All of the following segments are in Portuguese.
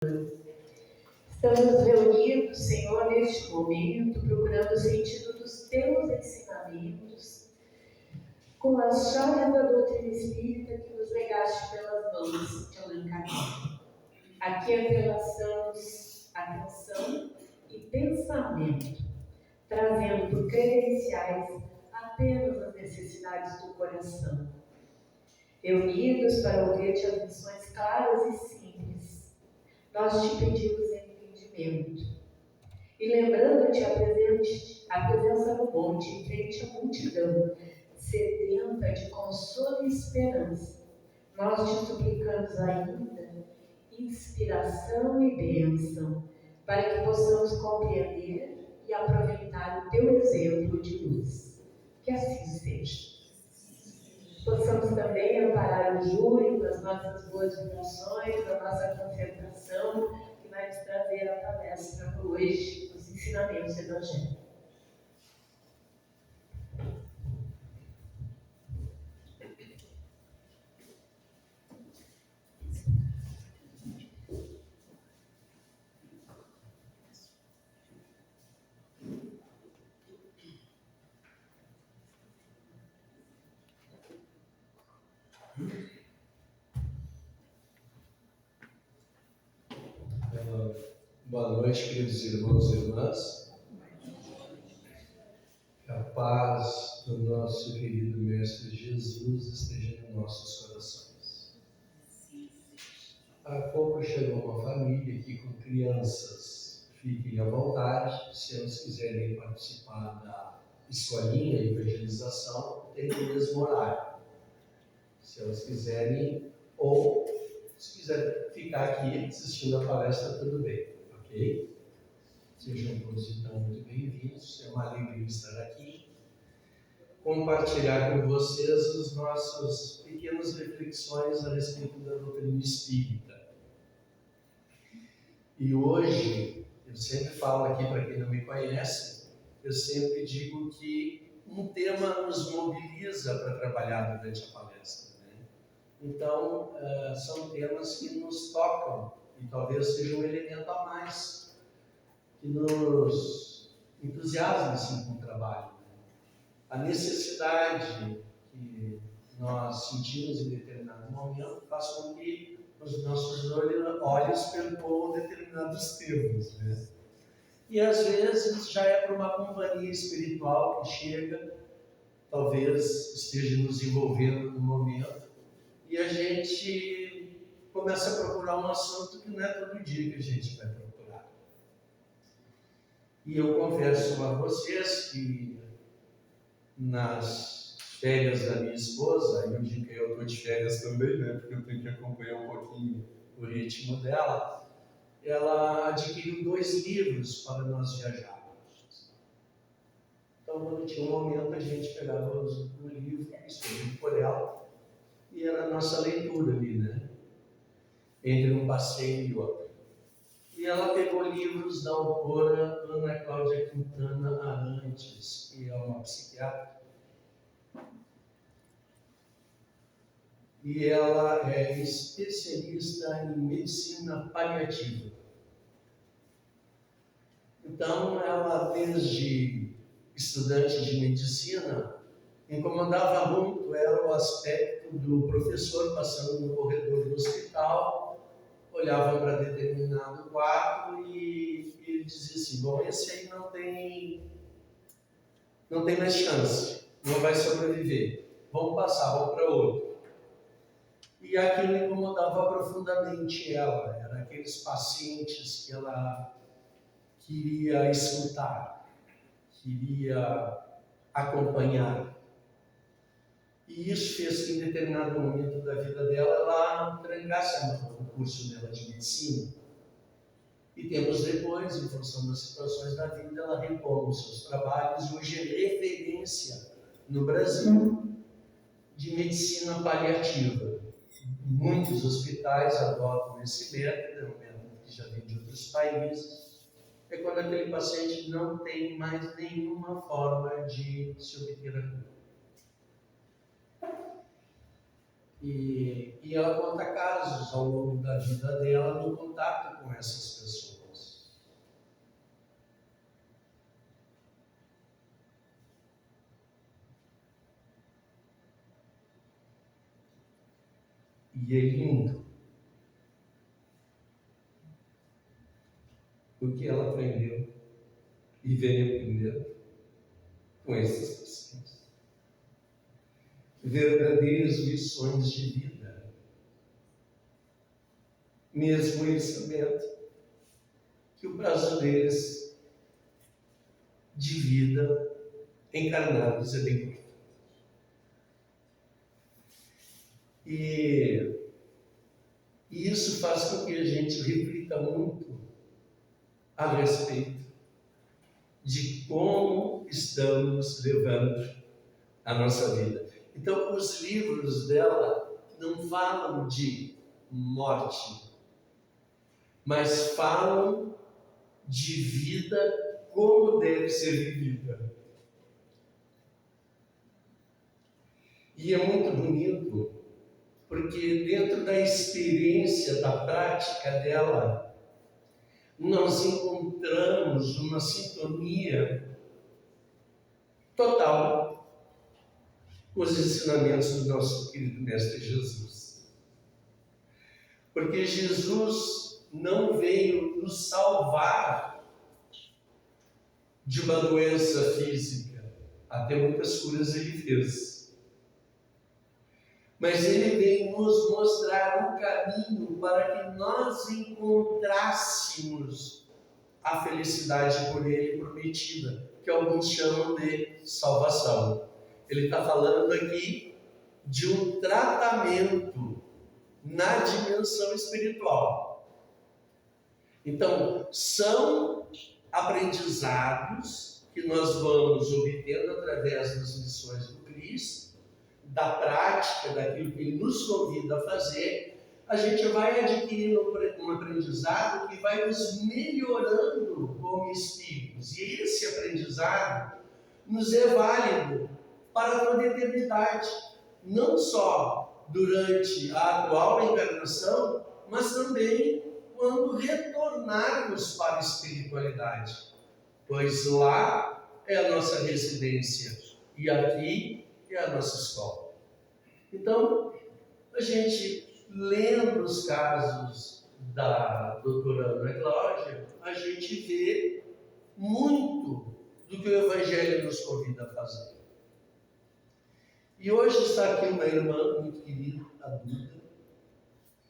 Estamos reunidos, Senhor, neste momento, procurando o sentido dos teus ensinamentos, com as chaves da doutrina espírita que nos legaste pelas mãos de Allan Kardec. Aqui apelamos atenção e pensamento, trazendo por credenciais apenas as necessidades do coração. Reunidos para ouvir-te as lições claras e simples, nós te pedimos entendimento. E lembrando-te a presença no monte, em frente à multidão, sedenta de consolo e esperança, nós te suplicamos ainda inspiração e bênção, para que possamos compreender e aproveitar o teu exemplo de luz. Que assim seja. Possamos também amparar o Júlio com as nossas boas vibrações, a nossa concentração, que vai nos trazer a palestra hoje, os ensinamentos evangélicos. Boa noite, queridos irmãos e irmãs. Que a paz do nosso querido Mestre Jesus esteja em nossos corações. Há pouco chegou uma família aqui com crianças. Fiquem à vontade, se eles quiserem participar da escolinha e evangelização, tem o mesmo horário. Se elas quiserem, ou se quiserem ficar aqui assistindo a palestra, tudo bem, ok? Sejam todos então muito bem-vindos, é uma alegria estar aqui, compartilhar com vocês as nossas pequenas reflexões a respeito da doutrina espírita. E hoje, eu sempre falo aqui para quem não me conhece, eu sempre digo que um tema nos mobiliza para trabalhar durante a palestra. Então, são temas que nos tocam e talvez seja um elemento a mais que nos entusiasma assim, com o trabalho. A necessidade que nós sentimos em determinado momento faz com que os nossos olhos percorram determinados termos. E às vezes já é por uma companhia espiritual que chega, talvez esteja nos envolvendo no momento, e a gente começa a procurar um assunto que não é todo dia que a gente vai procurar. E eu confesso a vocês que nas férias da minha esposa, eu digo que eu estou de férias também, porque eu tenho que acompanhar um pouquinho o ritmo dela, ela adquiriu 2 livros para nós viajarmos. Então, quando tinha um momento, a gente pegava o livro escolhido por ela, e era a nossa leitura ali, entre um passeio e outro. E ela pegou livros da autora Ana Cláudia Quintana Arantes, que é uma psiquiatra. E ela é especialista em medicina paliativa. Então, ela, desde estudante de medicina, incomodava muito ela o aspecto do professor passando no corredor do hospital, olhava para determinado quarto e ele dizia assim: bom, esse aí não tem mais chance, não vai sobreviver, vamos passar, vamos para outro. E aquilo incomodava profundamente ela, eram aqueles pacientes que ela queria escutar, queria acompanhar. E isso fez que, em determinado momento da vida dela, ela trancasse a mão no curso dela de medicina. E tempos depois, em função das situações da vida, ela retoma os seus trabalhos. Hoje é referência no Brasil de medicina paliativa. Muitos hospitais adotam esse método, é um método que já vem de outros países. É quando aquele paciente não tem mais nenhuma forma de se obter a cura. E ela conta casos ao longo da vida dela no contato com essas pessoas. E é lindo o que ela aprendeu e vem aprendendo com essas pessoas. Verdadeiras lições de vida, mesmo eles sabendo que o prazo deles de vida encarnados é bem curto. E isso faz com que a gente reflita muito a respeito de como estamos levando a nossa vida. Então, os livros dela não falam de morte, mas falam de vida como deve ser vivida. E é muito bonito, porque dentro da experiência, da prática dela, nós encontramos uma sintonia total com os ensinamentos do nosso querido Mestre Jesus. Porque Jesus não veio nos salvar de uma doença física, até muitas curas ele fez. Mas ele veio nos mostrar o caminho para que nós encontrássemos a felicidade por ele prometida, que alguns chamam de salvação. Ele está falando aqui de um tratamento na dimensão espiritual. Então, são aprendizados que nós vamos obtendo através das lições do Cristo, da prática, daquilo que ele nos convida a fazer. A gente vai adquirindo um aprendizado que vai nos melhorando como espíritos. E esse aprendizado nos é válido para toda a eternidade. Não só durante a atual encarnação, mas também quando retornarmos para a espiritualidade. Pois lá é a nossa residência e aqui é a nossa escola. Então, a gente, lendo os casos da doutora Ana Cláudia, a gente vê muito do que o Evangelho nos convida a fazer. E hoje está aqui uma irmã muito querida, a Duda,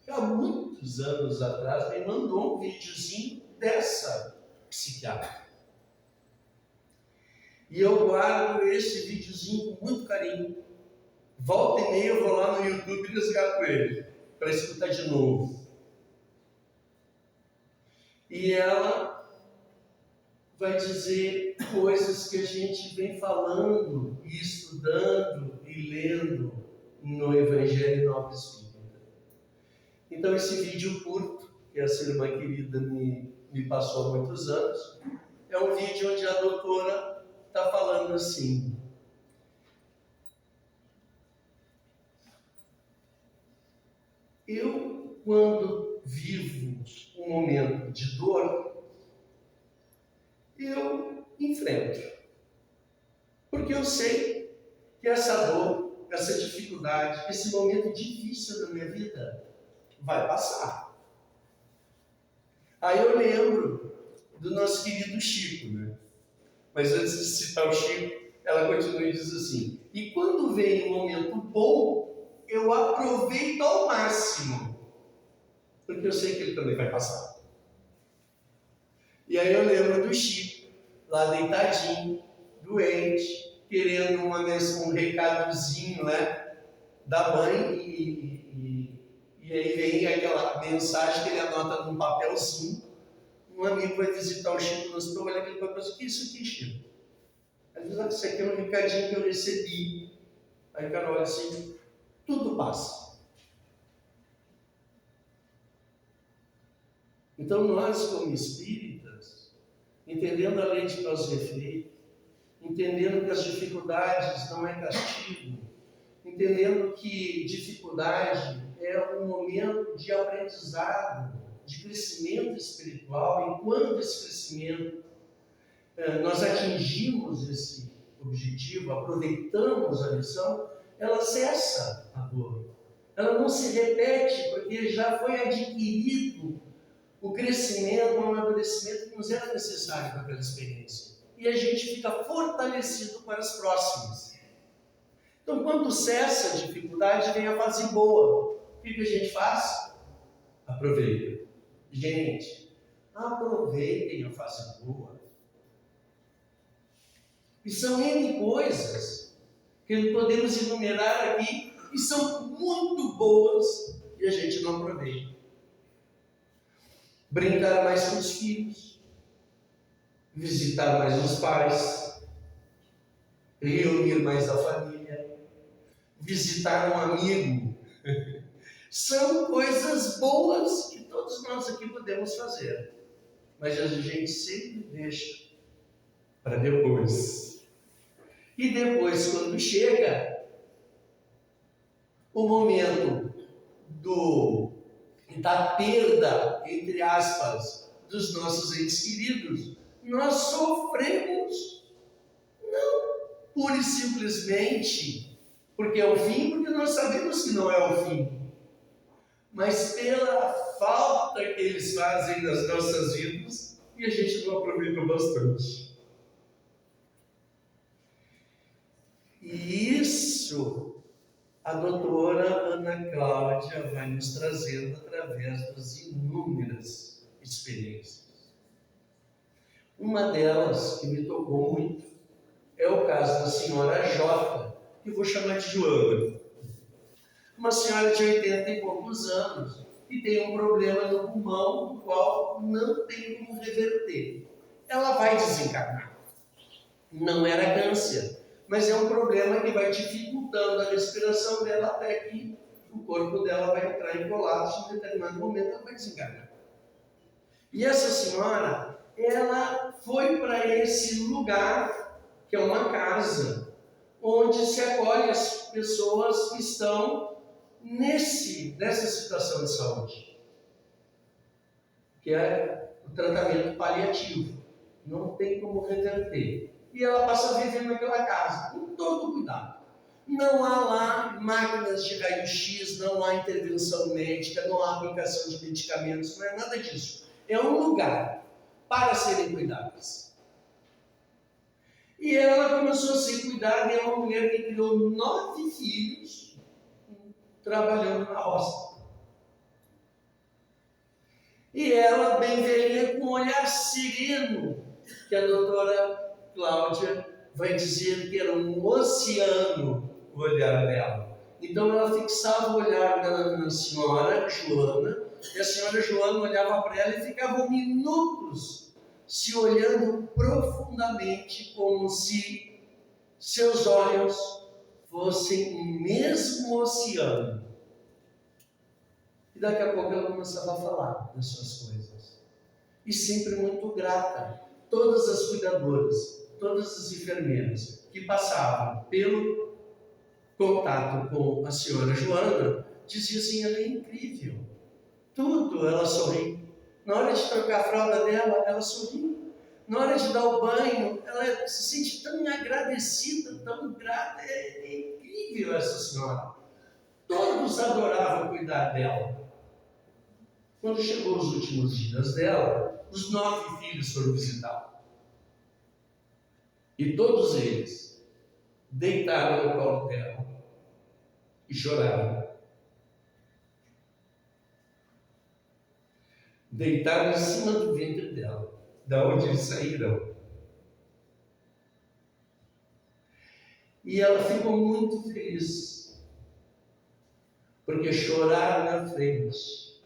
que há muitos anos atrás me mandou um videozinho dessa psiquiatra. E eu guardo esse videozinho com muito carinho. Volta e meia eu vou lá no YouTube e resgato ele, para escutar de novo. E ela vai dizer coisas que a gente vem falando, e estudando e lendo no Evangelho e na Obra Espírita. Então esse vídeo curto, que essa irmã querida me passou há muitos anos, é um vídeo onde a doutora está falando assim: eu, quando vivo um momento de dor, eu enfrento. Porque eu sei que essa dor, essa dificuldade, esse momento difícil da minha vida vai passar. Aí eu lembro do nosso querido Chico, né? Mas antes de citar o Chico, ela continua e diz assim: e quando vem um momento bom, eu aproveito ao máximo, porque eu sei que ele também vai passar. E aí eu lembro do Chico, lá deitadinho, doente, querendo um recadozinho, né, da mãe, e aí vem aquela mensagem que ele anota num papelzinho. Um amigo vai visitar o Chico no hospital, olha aquele papel, o que é isso aqui, Chico? Ele diz: isso aqui é um recadinho que eu recebi. Aí o cara olha assim: tudo passa. Então nós, como espíritas, entendendo a lei de causa e efeito, entendendo que as dificuldades não é castigo, entendendo entendendo que dificuldade é um momento de aprendizado, de crescimento espiritual, e quando esse crescimento nós atingimos esse objetivo, aproveitamos a lição, ela cessa a dor. Ela não se repete, porque já foi adquirido o crescimento, o amadurecimento que nos era necessário para aquela experiência. E a gente fica fortalecido para as próximas. Então, quando cessa a dificuldade, vem a fase boa. O que a gente faz? Aproveita. Gente, aproveitem a fase boa. E são N coisas que podemos enumerar aqui, e são muito boas, e a gente não aproveita. Brincar mais com os filhos, visitar mais os pais, reunir mais a família, visitar um amigo. São coisas boas que todos nós aqui podemos fazer, mas a gente sempre deixa para depois. E depois, quando chega o momento da perda, entre aspas, dos nossos entes queridos, nós sofremos, não pura e simplesmente porque é o fim, porque nós sabemos que não é o fim, mas pela falta que eles fazem nas nossas vidas, e a gente não aproveita bastante. E isso a doutora Ana Cláudia vai nos trazendo através das inúmeras experiências. Uma delas, que me tocou muito, é o caso da senhora Jota, que eu vou chamar de Joana. Uma senhora de 80 e poucos anos, que tem um problema no pulmão, do qual não tem como reverter. Ela vai desencarnar. Não era câncer, mas é um problema que vai dificultando a respiração dela até que o corpo dela vai entrar em colapso, em determinado momento ela vai desencarnar. E essa senhora, ela foi para esse lugar, que é uma casa, onde se acolhe as pessoas que estão nessa situação de saúde, que é o tratamento paliativo. Não tem como reverter. E ela passa a viver naquela casa, com todo cuidado. Não há lá máquinas de raio-x, não há intervenção médica, não há aplicação de medicamentos, não é nada disso. É um lugar para serem cuidadas. E ela começou a ser cuidada, e é uma mulher que criou 9 filhos, trabalhando na roça. E ela, bem velhinha, com um olhar sereno, que a doutora Cláudia vai dizer que era um oceano o olhar dela. Então ela fixava o olhar na senhora Joana, e a senhora Joana olhava para ela e ficava minutos se olhando profundamente, como se seus olhos fossem o mesmo oceano. E daqui a pouco ela começava a falar das suas coisas. E sempre muito grata. Todas as cuidadoras, todas as enfermeiras que passavam pelo contato com a senhora Joana, diziam assim, ela é incrível. Tudo ela sorri. Na hora de trocar a fralda dela, ela sorri. Na hora de dar o banho, ela se sente tão agradecida, tão grata. É incrível essa senhora. Todos adoravam cuidar dela. Quando chegou os últimos dias dela, os 9 filhos foram visitá-la. E todos eles deitaram no colo dela e choraram. Deitaram em cima do ventre dela, da onde eles saíram. E ela ficou muito feliz, porque chorar na frente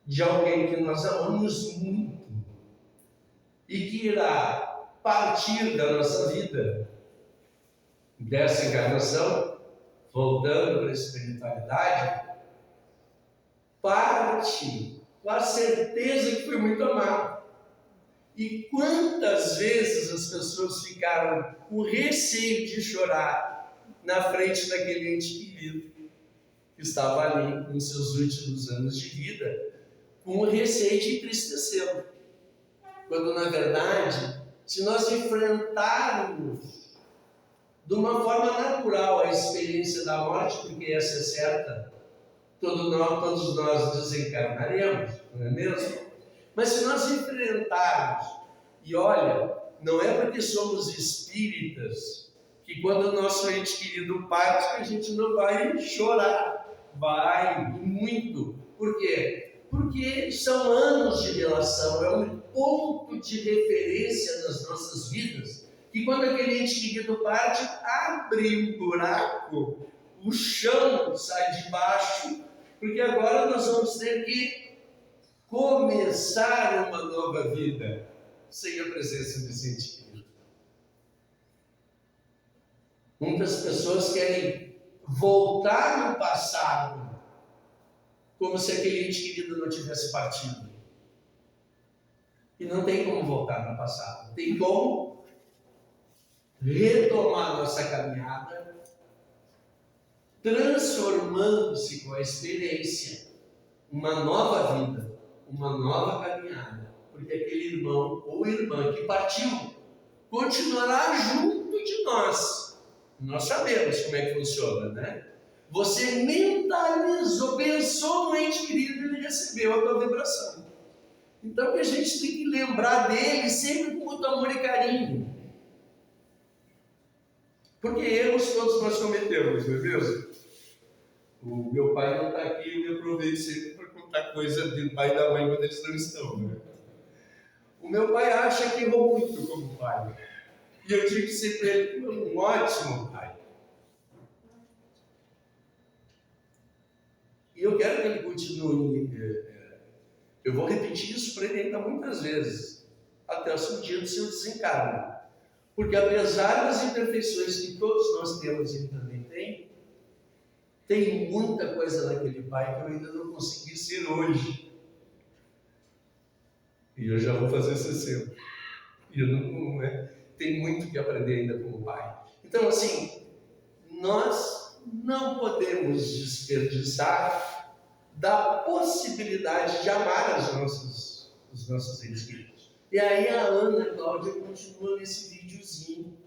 de alguém que nós amamos muito e que irá partir da nossa vida, dessa encarnação, voltando para a espiritualidade, parte com a certeza que foi muito amado. E quantas vezes as pessoas ficaram com receio de chorar na frente daquele ente querido que estava ali com seus últimos anos de vida, com receio de entristecê-lo. Quando, na verdade, se nós enfrentarmos de uma forma natural a experiência da morte, porque essa é certa, todos nós desencarnaremos, não é mesmo? Mas se nós enfrentarmos, e olha, não é porque somos espíritas que quando o nosso ente querido parte, a gente não vai chorar. Vai, muito. Por quê? Porque são anos de relação, é um ponto de referência nas nossas vidas, que quando aquele ente querido parte, abre um buraco, o chão sai de baixo, porque agora nós vamos ter que começar uma nova vida sem a presença desse ente querido. Muitas pessoas querem voltar no passado, como se aquele ente querido não tivesse partido. E não tem como voltar no passado. Tem como retomar nossa caminhada, transformando-se com a experiência, uma nova vida, uma nova caminhada. Porque aquele irmão ou irmã que partiu continuará junto de nós. Nós sabemos como é que funciona, né? Você mentalizou, pensou no ente querido e ele recebeu a tua vibração. Então que a gente tem que lembrar dele sempre com muito amor e carinho. Porque erros todos nós cometemos, não é mesmo? O meu pai não está aqui, eu aproveito sempre para contar coisa do pai e da mãe quando eles não estão, né? O meu pai acha que errou muito como pai. E eu digo sempre para ele, um ótimo pai. E eu quero que ele continue. Eu vou repetir isso para ele ainda muitas vezes, até o dia do seu desencarne. Porque apesar das imperfeições que todos nós temos e ele também tem muita coisa naquele pai que eu ainda não consegui ser hoje. E eu já vou fazer 60. E eu não tem muito que aprender ainda com o pai. Então, assim, nós não podemos desperdiçar da possibilidade de amar os nossos entes queridos. E aí a Ana Cláudia continua nesse videozinho.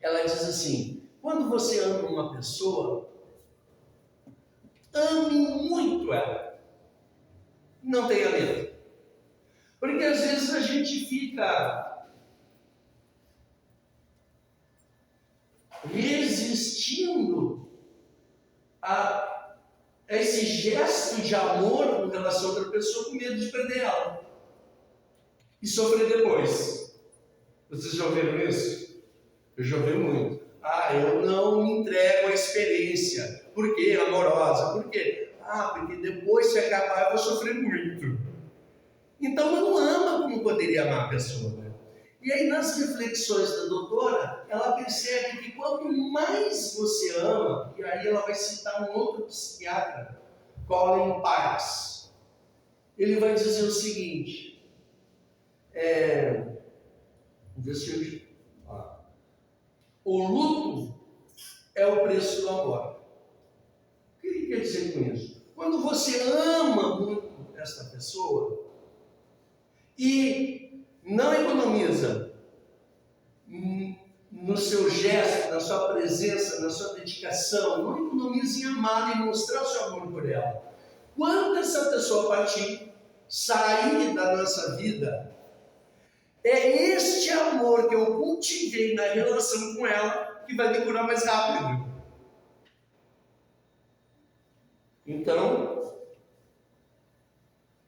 Ela diz assim, quando você ama uma pessoa, ame muito ela. Não tenha medo. Porque às vezes a gente fica resistindo a esse gesto de amor com relação a outra pessoa com medo de perder ela e sofrer depois. Vocês já ouviram isso? Eu já ouvi muito. Eu não me entrego à experiência. Por quê? Amorosa. Por quê? Porque depois, se acabar, eu vou sofrer muito. Então, não ama como poderia amar a pessoa, né? E aí, nas reflexões da doutora, ela percebe que quanto mais você ama, e aí ela vai citar um outro psiquiatra, Colin Parks, ele vai dizer o seguinte, o luto é o preço do amor. O que ele quer dizer com isso? Quando você ama muito esta pessoa e não economiza no seu gesto, na sua presença, na sua dedicação, não economiza em amar e mostrar o seu amor por ela. Quando essa pessoa partir, sair da nossa vida, é este amor que eu cultivei na relação com ela que vai me curar mais rápido. Então,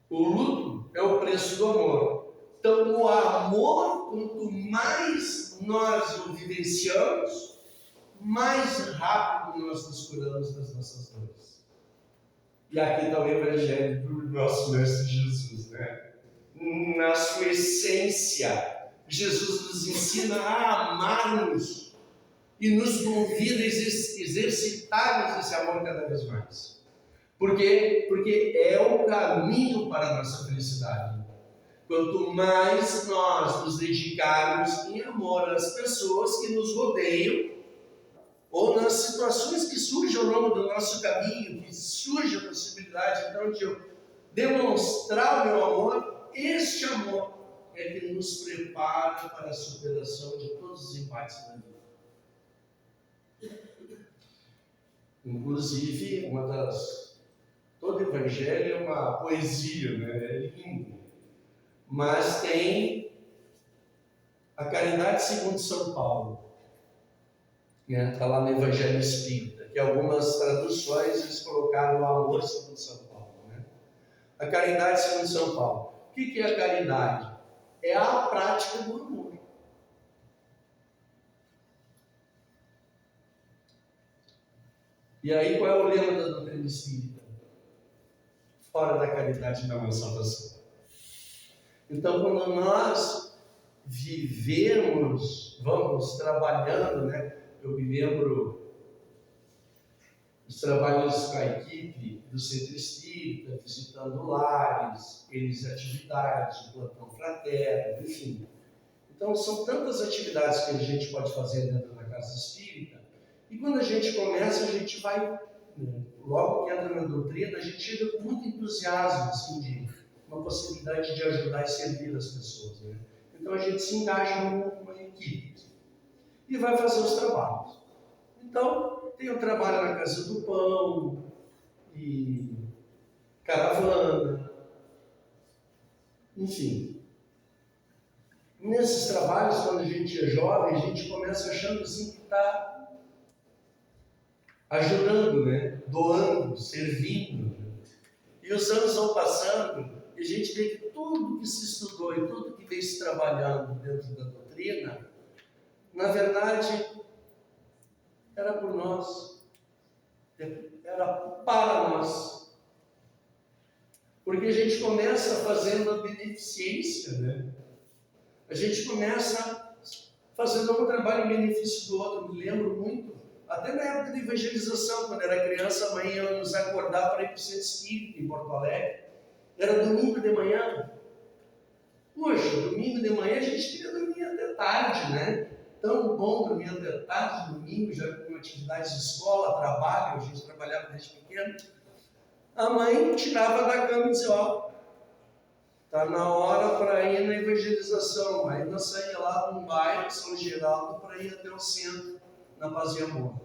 o luto é o preço do amor. Então, o amor, quanto mais nós o vivenciamos, mais rápido nós nos curamos das nossas dores. E aqui está o Evangelho do nosso Mestre Jesus, né? Na sua essência, Jesus nos ensina a amarmos e nos convida a exercitarmos esse amor cada vez mais. Por quê? Porque é o caminho para a nossa felicidade. Quanto mais nós nos dedicarmos em amor às pessoas que nos rodeiam, ou nas situações que surgem ao longo do nosso caminho, que surge a possibilidade então de eu demonstrar o meu amor, este amor é que nos prepara para a superação de todos os embates da vida. Inclusive, todo evangelho é uma poesia, né? É lindo. Mas tem a caridade segundo São Paulo. Está lá no Evangelho Espírita, que algumas traduções eles colocaram o amor segundo São Paulo. Né? A caridade segundo São Paulo. O que é a caridade? É a prática do amor. E aí qual é o lema da doutrina espírita? Fora da caridade não há salvação. Então quando nós vivemos, vamos trabalhando, né? Eu me lembro dos trabalhos com a equipe do Centro Espírita, visitando lares, atividades, o plantão fraterno, enfim. Então, são tantas atividades que a gente pode fazer dentro da casa espírita, e quando a gente começa, a gente vai, logo que entra na doutrina, a gente chega com muito entusiasmo, assim, de uma possibilidade de ajudar e servir as pessoas, né? Então, a gente se engaja numa equipe e vai fazer os trabalhos. Então, tem o trabalho na Casa do Pão, e caravana, enfim. Nesses trabalhos, quando a gente é jovem, a gente começa achando assim que está ajudando, né? Doando, servindo. E os anos vão passando e a gente vê que tudo que se estudou e tudo que veio se trabalhando dentro da doutrina, na verdade, era por nós, era para nós. Porque a gente começa fazendo a beneficência, né? A gente começa fazendo um trabalho em benefício do outro. Me lembro muito, até na época da evangelização, quando era criança, a mãe ia nos acordar para ir para o Centro Espírita, em Porto Alegre. Era domingo de manhã. Poxa, domingo de manhã a gente queria dormir até tarde, né? Tão bom dormir até tarde, domingo, já com atividades de escola, trabalho, a gente trabalhava desde pequeno. A mãe tirava da cama e dizia, ó, está na hora para ir na evangelização. Aí nós saímos lá de um bairro, São Geraldo, para ir até o centro, na Paz e Amor.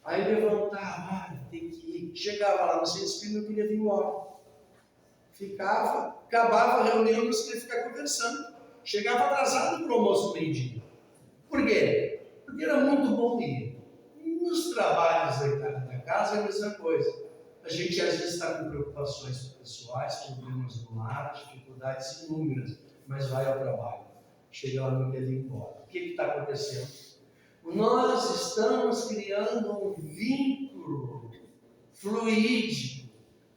Aí levantava, tem que ir. Chegava lá no Centro Espírita, não queria vir embora. Ficava, acabava a reunião, nós queríamos ficar conversando. Chegava atrasado para o almoço do meio-dia. Por quê? Porque era muito bom ir. E nos trabalhos da casa é a mesma coisa. A gente às vezes está com preocupações pessoais, problemas no lar, dificuldades inúmeras, mas vai ao trabalho. Chega lá, não quer ir embora. O que está acontecendo? Nós estamos criando um vínculo fluídico,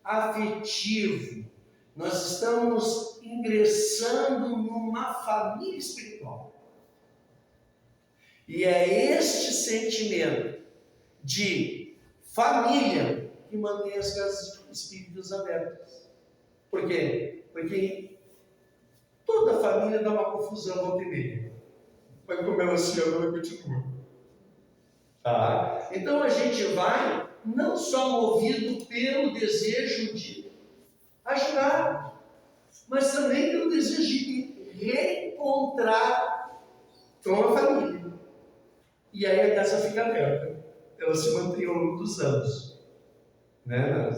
afetivo. Nós estamos ingressando numa família espiritual. E é este sentimento de família que mantém as casas espíritas abertas. Por quê? Porque toda família dá uma confusão volta e meia. Mas como ela se ama, ela continua. Tá? Então a gente vai não só movido pelo desejo de ajudar, mas também pelo desejo de reencontrar com a família. E aí a casa fica aberta. Ela se mantém ao longo dos anos. Né?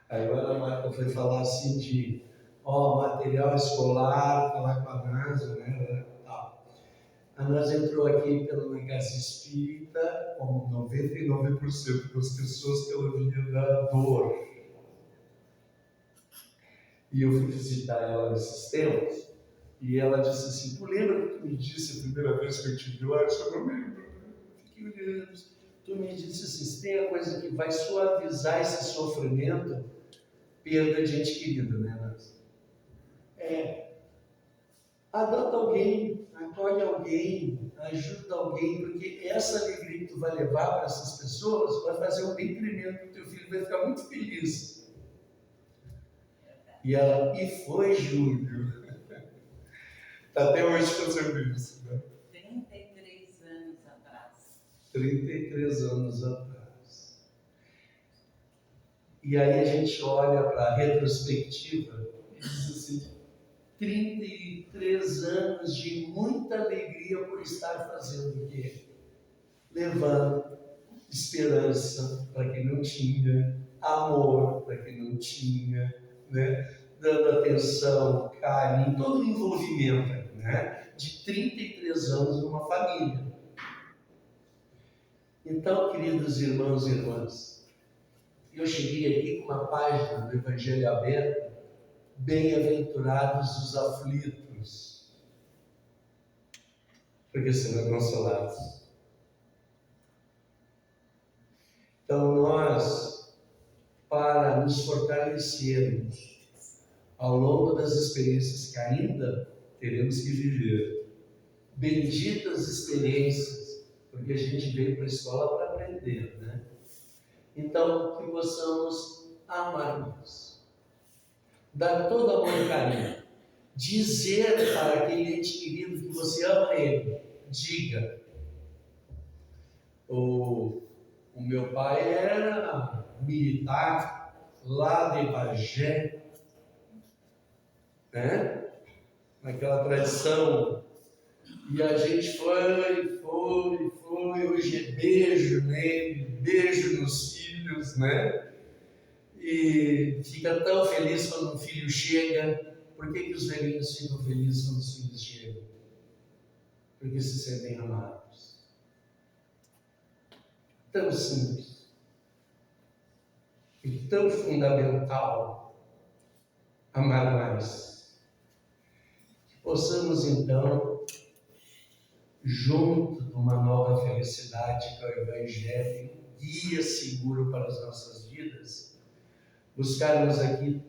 Aí agora a Marta foi falar assim de material escolar, falar com a NASA, né? A NASA entrou aqui pela Casa Espírita, como 99% das pessoas pela via da dor. E eu fui visitar ela nesses tempos, e ela disse assim, tu lembra que tu me disse a primeira vez que eu te vi lá? Eu só não lembro. Fiquei olhando. Tu me disse assim, tem a coisa que vai suavizar esse sofrimento, perda de gente querida, né, Nancy? Adota alguém, acolhe alguém, ajuda alguém, porque essa alegria que tu vai levar para essas pessoas vai fazer um bem tremendo, que teu filho vai ficar muito feliz. E foi, Júlio. Está até hoje fazendo isso, né? 33 anos 33 anos atrás. E aí a gente olha para a retrospectiva e diz assim, 33 anos de muita alegria por estar fazendo o quê? Levando esperança para quem não tinha, amor para quem não tinha, né? Dando atenção, carinho, todo o envolvimento, né? De 33 anos numa família. Então, queridos irmãos e irmãs, eu cheguei aqui com uma página do Evangelho aberto, bem-aventurados os aflitos, porque serão consolados. Então, nós, para nos fortalecermos ao longo das experiências que ainda teremos que viver, benditas experiências, porque a gente veio para a escola para aprender, né? Então, que possamos amar-nos, dar todo amor e carinho, dizer para aquele ente querido que você ama ele, diga. O meu pai era militar lá de Bagé, né? Naquela tradição. E a gente foi, hoje é beijo nele, beijo nos filhos, né? E fica tão feliz quando um filho chega. Por que os velhinhos ficam felizes quando os filhos chegam? Porque se sentem amados. Tão simples e tão fundamental amar mais. Que possamos então, junto de uma nova felicidade que é o Evangelho, guia seguro para as nossas vidas, buscarmos aqui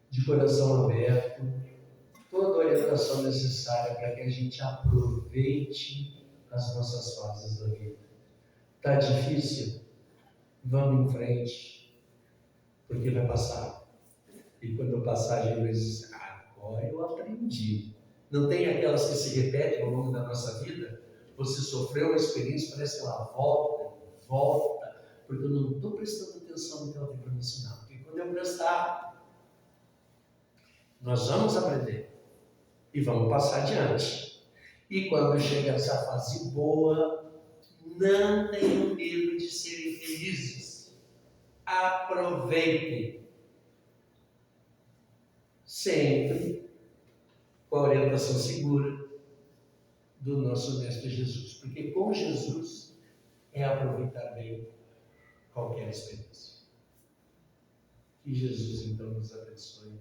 de coração aberto toda a orientação necessária para que a gente aproveite as nossas fases da vida. Está difícil? Vamos em frente, porque vai passar. E quando passar, a gente vai dizer, agora eu aprendi. Não tem aquelas que se repetem ao longo da nossa vida? Você sofreu uma experiência, parece que ela volta, porque eu não estou prestando atenção no que ela tem para me ensinar. Porque quando eu prestar, nós vamos aprender e vamos passar adiante. E quando chega essa fase boa, não tenham medo de serem felizes. Aproveitem. Sempre com a orientação segura do nosso Mestre Jesus. Porque com Jesus é aproveitar bem qualquer experiência. Que Jesus então nos abençoe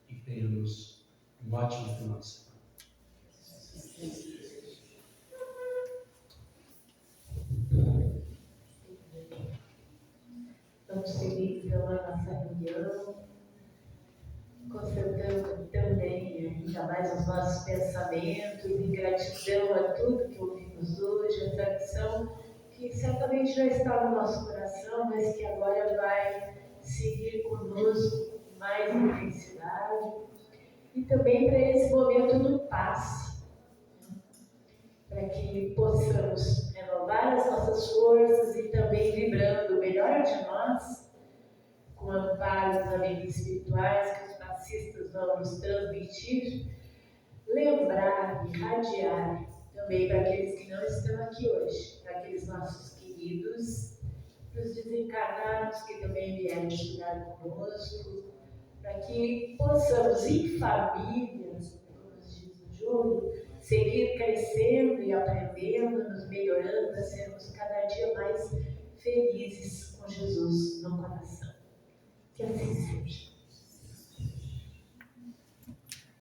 e tenhamos um ótimo final de semana. Vamos seguir então a nossa reunião, concentrando também ainda mais os nossos pensamentos, em gratidão a tudo que ouvimos hoje, a tradição que certamente já está no nosso coração, mas que agora vai seguir conosco com mais intensidade, e também para esse momento do passe, para que possamos renovar as nossas forças e também vibrando o melhor de nós, com o amparo dos amigos espirituais que os passistas vão nos transmitir, lembrar, irradiar também para aqueles que não estão aqui hoje, para aqueles nossos queridos, para os desencarnados que também vieram estudar conosco, para que possamos, em família, como diz o Júlio, seguir crescendo e aprendendo, nos melhorando, para sermos cada dia mais felizes com Jesus no coração. Que assim seja.